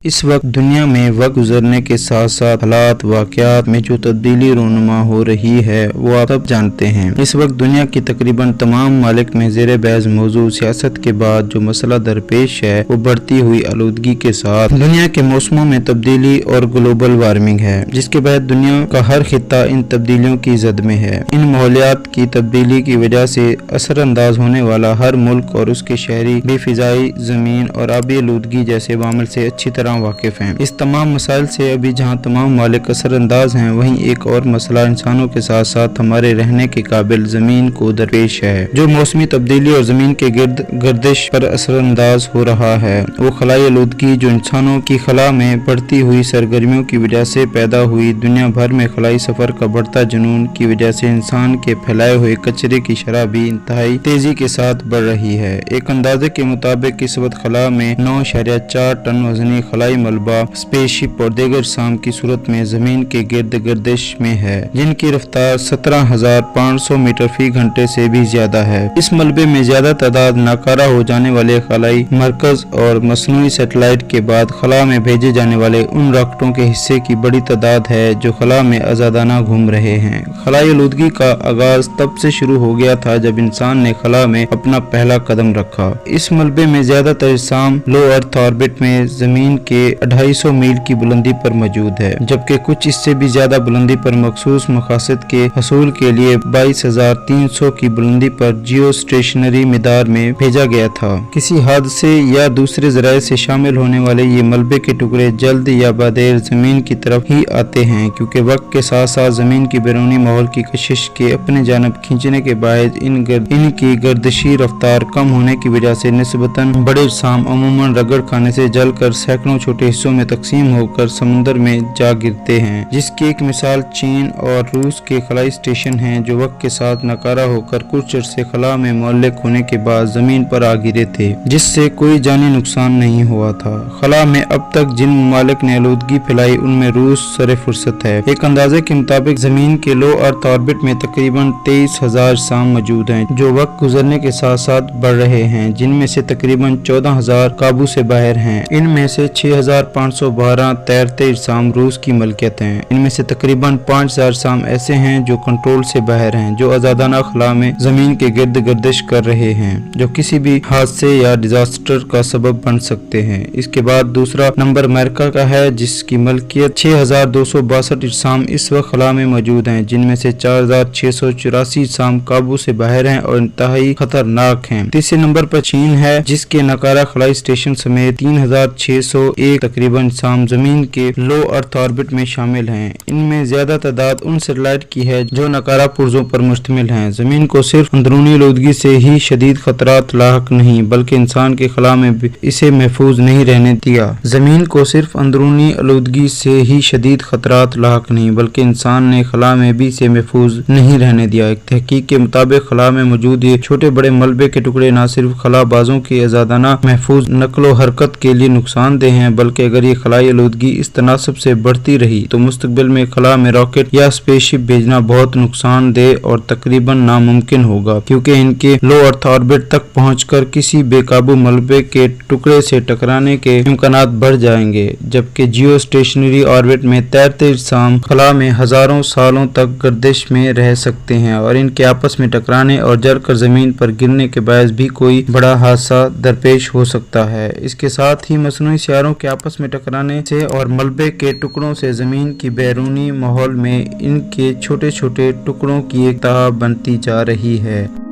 इस वक्त दुनिया में वक्त गुजरने के साथ साथ हालात वाक़यात में जो तब्दीली रोनुमा हो रही है वो आप सब जानते हैं। इस वक्त दुनिया की तकरीबन तमाम ममालिक में ज़ेर बहस मौजूद सियासत के बाद जो मसला दरपेश है वो बढ़ती हुई आलूदगी के साथ दुनिया के मौसमों में तब्दीली और ग्लोबल वार्मिंग है, जिसके बाद दुनिया का हर खित्ता इन तब्दीलियों की जद में है। इन माहौलियात की तब्दीली की वजह से असरअंदाज होने वाला हर मुल्क और उसके शहरी बेफिजाई, ज़मीन और आबी आलूदगी जैसे वामिल से अच्छी तरह वाकिफ हैं। इस तमाम मसाइल से अभी जहाँ तमाम मालिक असरअंदाज हैं, वहीं एक और मसला इंसानों के साथ साथ हमारे रहने के काबिल ज़मीन को दरपेश है, जो मौसमी तब्दीली और ज़मीन के गिर्द गर्दिश पर असरअंदाज हो रहा है। वो खलाई आलूदगी जो इंसानों की खला में बढ़ती हुई सरगर्मियों की वजह से पैदा हुई। दुनिया भर में खलाई सफर का बढ़ता जुनून की वजह से इंसान के फैलाए हुए कचरे की शरह भी इंतहाई तेजी के साथ बढ़ रही है। एक अंदाजे के मुताबिक इस वक्त खला में 9.4 टन वजनी खलाई मलबा स्पेसशिप और दीगर साम की सूरत में जमीन के गिर्द गर्दिश में है, जिनकी रफ्तार 17,500 मीटर फी घंटे से भी ज्यादा है। इस मलबे में ज्यादा तादाद नाकारा हो जाने वाले खलाई मरकज और मसनूई सैटेलाइट के बाद खला में भेजे जाने वाले उन रॉकेटों के हिस्से की बड़ी तादाद है जो खला में आजादाना घूम रहे हैं। खलाई आलूदगी का आगाज तब से शुरू हो गया था जब इंसान ने खला में अपना पहला कदम रखा। इस मलबे में ज्यादातर साम लो अर्थ ऑर्बिट में जमीन के 250 मील की बुलंदी पर मौजूद है, जबकि कुछ इससे भी ज्यादा बुलंदी पर मखसूस मकासद के हसूल के लिए 22,300 की बुलंदी पर जियो स्टेशनरी मिदार में भेजा गया था। किसी हादसे या दूसरे जराये से शामिल होने वाले ये मलबे के टुकड़े जल्द या बदेर जमीन की तरफ ही आते हैं, क्योंकि वक्त के साथ साथ जमीन की बैरूनी माहौल की कशिश के अपने जानब खींचने के बाद इनकी गर्दिशी रफ्तार कम होने की वजह से निस्बतन बड़े साम अमूमन रगड़ खाने से जलकर सैकड़ों छोटे हिस्सों में तकसीम होकर समुद्र में जा गिरते हैं, जिसकी एक मिसाल चीन और रूस के खलाई स्टेशन हैं, जो वक्त के साथ नकारा होकर कुछ अरसे खला में मुअल्लक होने के बाद जमीन पर आ गिरे थे, जिससे कोई जानी नुकसान नहीं हुआ था। खला में अब तक जिन ममालिक ने आलूदगी फैलाई उनमें रूस सरे फुर्सत है। एक अंदाजे के मुताबिक जमीन के लो अर्थ ऑर्बिट में तकरीबन 23,000 साम मौजूद हैं, जो वक्त गुजरने के साथ साथ बढ़ रहे हैं, जिनमें से तकरीबन 14,000 काबू से बाहर हैं। इनमें से 6,512 तैरते साम रूस की मलकियत हैं। इनमें से तकरीबन 5,000 साम ऐसे हैं जो कंट्रोल से बाहर हैं, जो आजादाना खला में जमीन के गिर्द गर्दिश कर रहे हैं, जो किसी भी हादसे या डिजास्टर का सबब बन सकते हैं। इसके बाद दूसरा नंबर अमेरिका का है, जिसकी मलकियत 6,262 साम इस वक्त खला में मौजूद हैं, जिनमें से 4,684 साम काबू से बाहर हैं और इंतहाई खतरनाक हैं। तीसरे नंबर पर चीन है, जिसके नकारा खलाई स्टेशन समेत 3,601 तकरीबन साम जमीन के लो अर्थ ऑर्बिट में शामिल हैं। इनमें ज्यादा तादाद उन सैटेलाइट की है जो नकारा पुर्जों पर मुश्तमिल हैं। जमीन को सिर्फ अंदरूनी आलूदगी से ही शदीद खतरात लाहक नहीं, बल्कि इंसान के खला में भी इसे महफूज नहीं रहने दिया। जमीन को सिर्फ अंदरूनी आलूदगी से ही शदीद खतरात लाहक नहीं, बल्कि इंसान ने खला में भी इसे महफूज नहीं रहने दिया। एक तहकीक के मुताबिक खला में मौजूद ये छोटे बड़े मलबे के टुकड़े न सिर्फ खला बाजों की आजादाना महफूज नकलो हरकत के लिए नुकसानदेह हैं, बल्कि अगर ये खलाई आलूदगी इस तनासब से बढ़ती रही तो मुस्तकबिल में खला में रॉकेट या स्पेसशिप भेजना बहुत नुकसानदेह और तकरीबन नामुमकिन होगा, क्योंकि इनके लो अर्थ ऑर्बिट तक पहुंचकर किसी बेकाबू मलबे के टुकड़े से टकराने के इम्कानात बढ़ जाएंगे, जबकि जियो स्टेशनरी ऑर्बिट में तैरते साम खला में हजारों सालों तक गर्दिश में रह सकते हैं और इनके आपस में टकराने और जलकर जमीन पर गिरने के बायस भी कोई बड़ा हादसा दरपेश हो सकता है। इसके साथ ही मसनूई सियारों के आपस में टकराने से और मलबे के टुकड़ों से जमीन की बैरूनी माहौल में इनके छोटे छोटे टुकड़ों की एक तह बनती जा रही है।